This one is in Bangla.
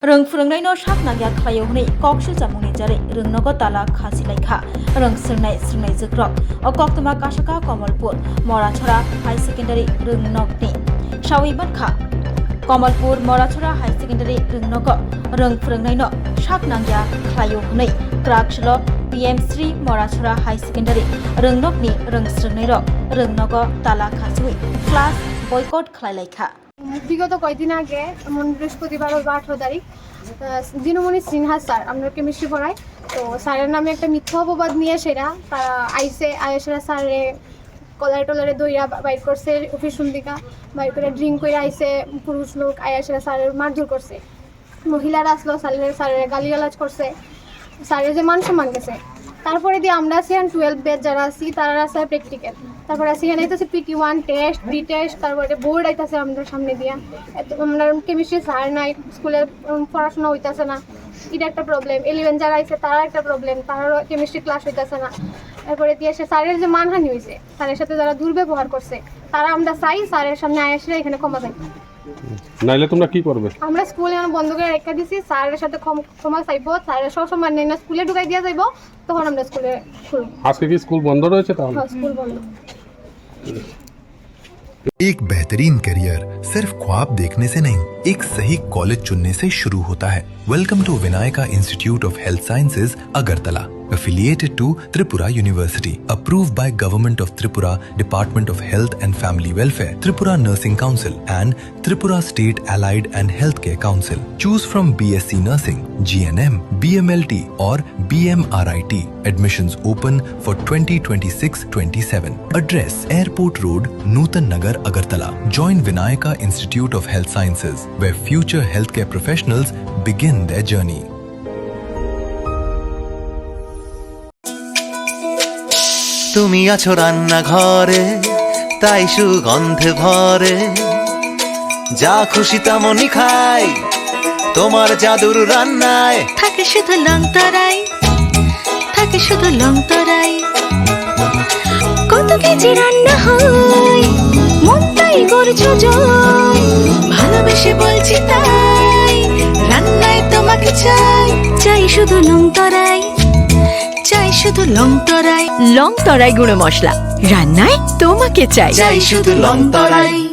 Rung Frungnai no Shak Nagya Klayoni, Kokshu Zamuni Jare, Rung Nogotala Khasilaika, Rung Surnai Zukrok, or Koktuma Kashaka Komalpur, Morachara High Secondary Rung Nogni, Shawi Batka, Komalpur, Morachara High Secondary Rung Nogo, Rung Frungnai no Shak Nagya Klayoni, Krakshlo, PM3 Morachara High Secondary, Rung Nogni, Rung Surnai Ro, Rung Nogo Tala Khasui, Class Boycott Klaylaika. বিগত কয়েকদিন আগে বৃহস্পতিবার 18 তারিখ দিনমণি সিনহা স্যার আমরা কেমিস্ট্রি পড়াই তো স্যারের নামে একটা মিথ্যা অপবাদ নিয়ে সেরা তারা আয়েশা স্যারে কলার টলারে দইরা বাইর করছে অফিস সুন্দিকা বাইর করে ড্রিঙ্ক করে আইসে পুরুষ লোক আয়েশা স্যারের মারধর করছে মহিলারা আসলো স্যারের গালিগালাজ করছে স্যারের যে মান সম্মান গেছে তারপরে দিয়ে আমরা সিয়ান 12 ব্যাচ যারা আছি তারা আছে প্র্যাকটিক্যাল তারপরে সিয়ান আইতাছে PT1 টেস্ট প্রি টেস্ট তারপরে বোর্ড আইতাছে আমাদের সামনে দিয়া আমরা কেমিস্ট্রি স্যার নাই স্কুলে পড়াশোনা হইতাছে না এটা একটা প্রবলেম 11 যারা আইছে তারা একটা প্রবলেম তারারও কেমিস্ট্রি ক্লাস হইতাছে না তারপরে দিয়ে সে স্যারের যে মানহানি হয়েছে স্যারের সাথে যারা দুর্ব্যবহার করছে তারা আমরা চাই স্যারের সামনে আয়েশা এখানে ক্ষমা চাই নাইলে তোমরা কি করবে আমরা স্কুলে বন্ধ করে রেখে দিছি স্যারের সাথে ক্ষমা চাইবো স্যারের সব সময় নেই না স্কুলে ঢুকাই দিয়া যাইবো তখন আমরা স্কুলে খুলব আজকে কি স্কুল বন্ধ রয়েছে তাহলে স্কুল বন্ধ एक बेहतरीन करियर सिर्फ ख्वाब देखने से नहीं एक सही कॉलेज चुनने से शुरू होता है welcome to Vinayaka institute of health sciences Agartala affiliated to Tripura University approved by Government of Tripura Department of Health and Family Welfare Tripura Nursing Council and Tripura State Allied and Healthcare Council choose from BSc Nursing GNM BMLT or BMRIT admissions open for 2026-27 address Airport Road Nutan Nagar Agartala join Vinayaka Institute of Health Sciences where future healthcare professionals begin their journey. তুমি আছো রান্না ঘরে তাই সুগন্ধে ভরে যা খুশি তেমনই খাই তোমার জাদুর রান্নায় থাকে শুধু লং তরাই থাকে শুধু লং তরাই কত কেজি রান্না হয় মন তাই করছো জয় ভালোবেসে বলছি তাই রান্নায় তোমাকে চাই চাই শুধু লং তরাই চাই শুধু লং তরাই গুঁড়ো মশলা রান্নায় তোমাকে চাই চাই শুধু লং তরাই।